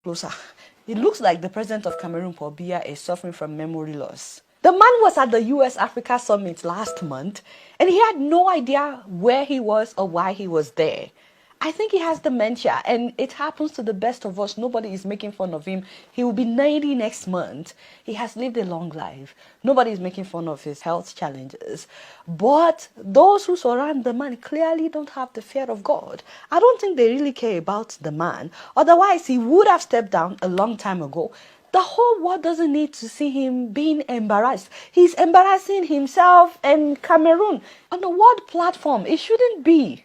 Closer. It looks like the president of Cameroon, Paul Biya, is suffering from memory loss. The man was at the US Africa Summit last month and he had no idea where he was or why he was there. I think he has dementia and it happens to the best of us. Nobody is making fun of him. He will be 90 next month. He has lived a long life. Nobody is making fun of his health challenges. But those who surround the man clearly don't have the fear of God. I don't think they really care about the man. Otherwise, he would have stepped down a long time ago. The whole world doesn't need to see him being embarrassed. He's embarrassing himself and Cameroon on a world platform. It shouldn't be.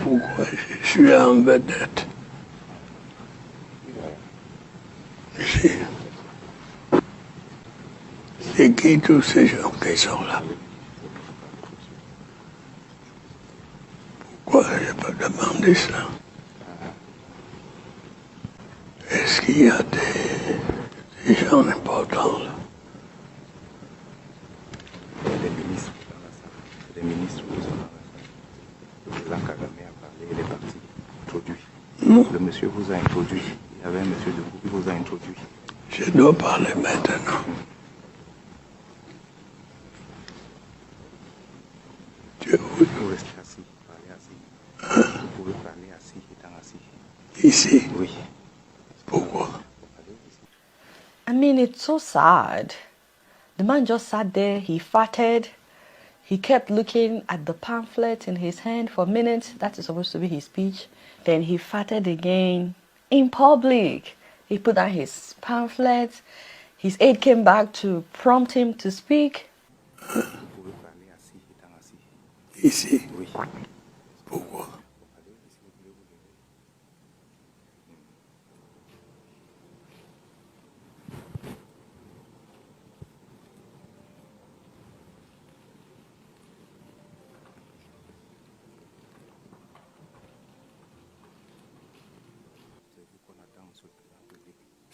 Pourquoi je suis en vedette ici? C'est qui tous ces gens qui sont là? Pourquoi je n'ai pas demandé ça? Est-ce qu'il y a des gens importants là? Les ministres vous ont président Kagame a parlé, il est parti, introduit. Le monsieur vous a introduit. Il y avait un monsieur de vous qui vous a introduit. Je dois parler maintenant. Vous pouvez rester assis, parler assis. Vous pouvez parler assis, étant assis. Ici? Oui. Pourquoi? I mean, it's so sad. The man just sat there, he farted. He kept looking at the pamphlet in his hand for minutes. That is supposed to be his speech. Then he farted again in public. He put down his pamphlet. His aide came back to prompt him to speak. Vous pouvez parler assis, étant assis. Ici? Oui. Pourquoi?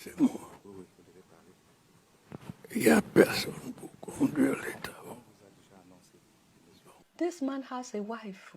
C'est moi. Il n'y a personne pour conduire les travaux. This man has a wife.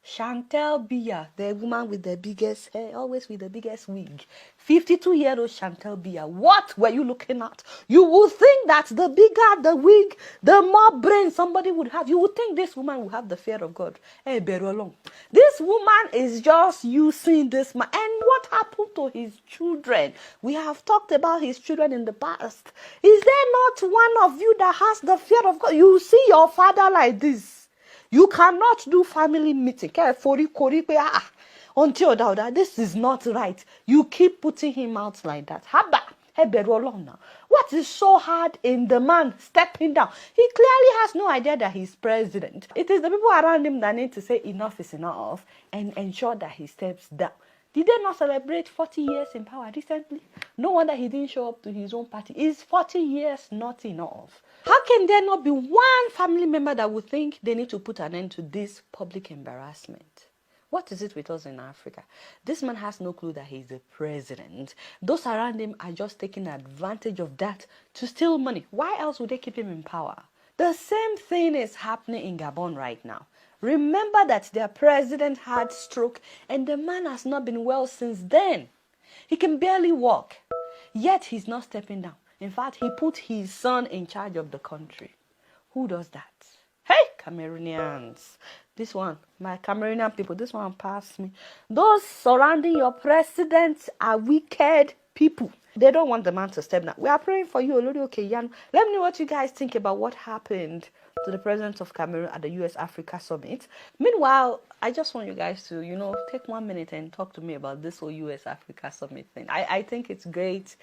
Chantal Biya, the woman with the biggest hair, always with the biggest wig. 52-year-old Chantal Biya. What were you looking at? You would think that the bigger the wig, the more brain somebody would have. You would think this woman would have the fear of God. Hey, Berolong. This woman is just using this man. And what happened to his children? We have talked about his children in the past. Is there not one of you that has the fear of God? You see your father like this. You cannot do family meeting. Until that, this is not right. You keep putting him out like that. What is so hard in the man stepping down? He clearly has no idea that he's president. It is the people around him that need to say enough is enough and ensure that he steps down. Did they not celebrate 40 years in power recently? No wonder he didn't show up to his own party. Is 40 years not enough? How can there not be one family member that would think they need to put an end to this public embarrassment? What is it with us in Africa? This man has no clue that he's the president. Those around him are just taking advantage of that to steal money. Why else would they keep him in power? The same thing is happening in Gabon right now. Remember that their president had stroke and the man has not been well since then. He can barely walk, yet he's not stepping down. In fact, he put his son in charge of the country. Who does that? Hey, Cameroonians. This one, my Cameroonian people, this one passed me. Those surrounding your president are wicked people. They don't want the man to step down. We are praying for you, Olori Okeyan. Let me know what you guys think about what happened to the president of Cameroon at the US Africa Summit. Meanwhile, I just want you guys to, take 1 minute and talk to me about this whole US Africa Summit thing. I think it's great,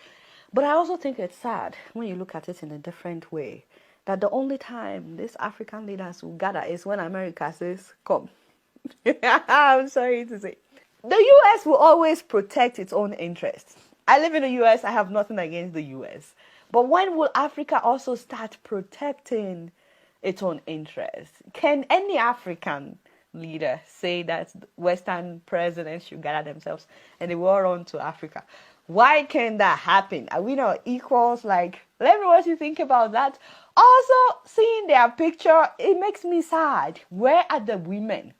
but I also think it's sad when you look at it in a different way. That the only time these African leaders will gather is when America says, come. I'm sorry to say. The US will always protect its own interests. I live in the US, I have nothing against the US. But when will Africa also start protecting its own interests? Can any African leader say that Western presidents should gather themselves and they will run to Africa? Why can that happen? Are we not equals? Let me know what you think about that. Also, seeing their picture, it makes me sad. Where are the women?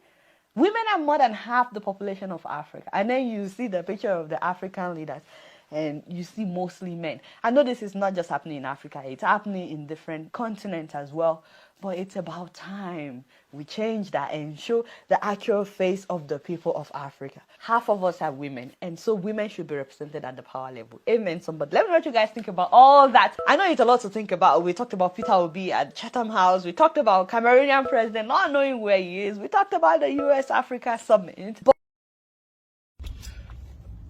Women are more than half the population of Africa. And then you see the picture of the African leaders and you see mostly men. I know this is not just happening in Africa, it's happening in different continents as well. But it's about time we change that and show the actual face of the people of Africa. Half of us are women, and so women should be represented at the power level. Amen, somebody. Let me know what you guys think about all that. I know it's a lot to think about. We talked about Peter Obi at Chatham House. We talked about Cameroonian president not knowing where he is. We talked about the US-Africa summit. But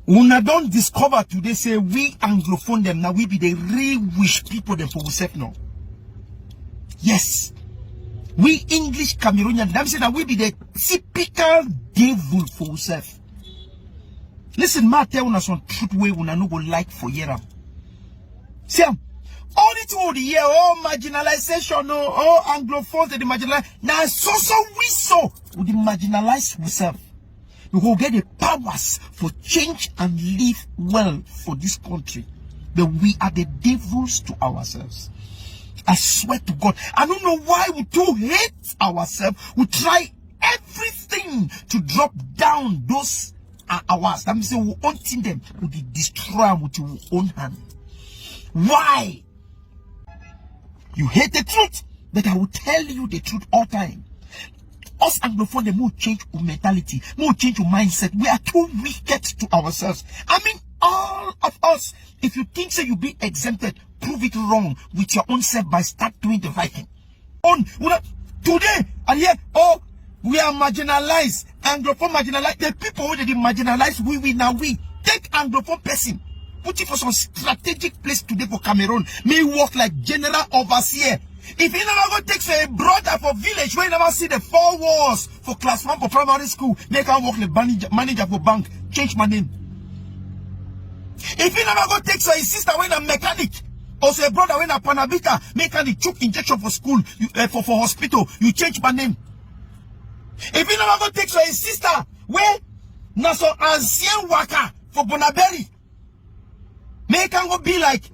Una don't discover today say we Anglophone them now we be the real wish people them for ourselves now. Yes. We English Cameroonian, them say that we be the typical devil for ourselves. Listen, ma tell una some truth way una no go like for year. See, all the year, marginalization, Anglophones, the marginalized. Now, so we saw we the marginalized ourselves. We will get the powers for change and live well for this country. But we are the devils to ourselves. I swear to God, I don't know why we do hate ourselves. We try everything to drop down those ours. That means we won't see them. We destroy them with your own hand. Why? You hate the truth, but I will tell you the truth all time. Us Anglophone, they will change our mentality, will change our mindset. We are too wicked to ourselves. I mean, all of us. If you think so, you be exempted, prove it wrong with your own self by start doing the right thing. Today, and here, we are marginalized. Anglophone marginalized. The people who did marginalize, we now we take Anglophone person, put it for some strategic place today for Cameroon. May work like general overseer. If you never go take a brother for village where you never see the 4 walls for class 1 for primary school, they can work like manager for bank, change my name. If you never go take a sister when a mechanic, or say a brother when a panabita, mechanic choke injection for school, for hospital, you change my name. If you never go take a sister where na so ancien waka for Bonaberi, make can go be like